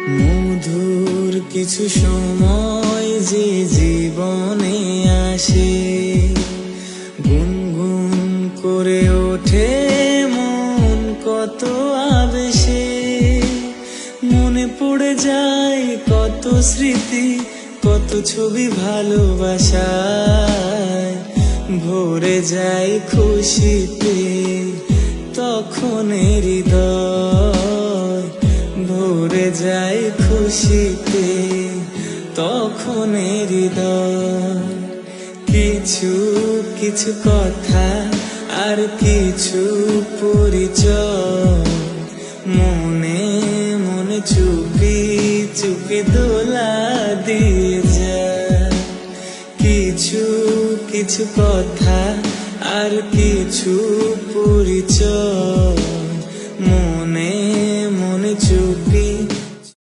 মধুর কিছু সময় যে জীবনে আসে, গুনগুন করে ওঠে মন কত আবেশে। মনে পড়ে যায় কত স্মৃতি, কত ছবি ভালোবাসায়। ভরে যায় খুশিতে তখন হৃদয়, ভরে যায় খুশিতে তখন হৃদয়। কিছু কিছু কথা আর কিছু পরিচয়, মনে মনে চুপি চুপি দোলা দিয়ে যায়। কিছু কিছু কথা আর কিছু পরিচয়,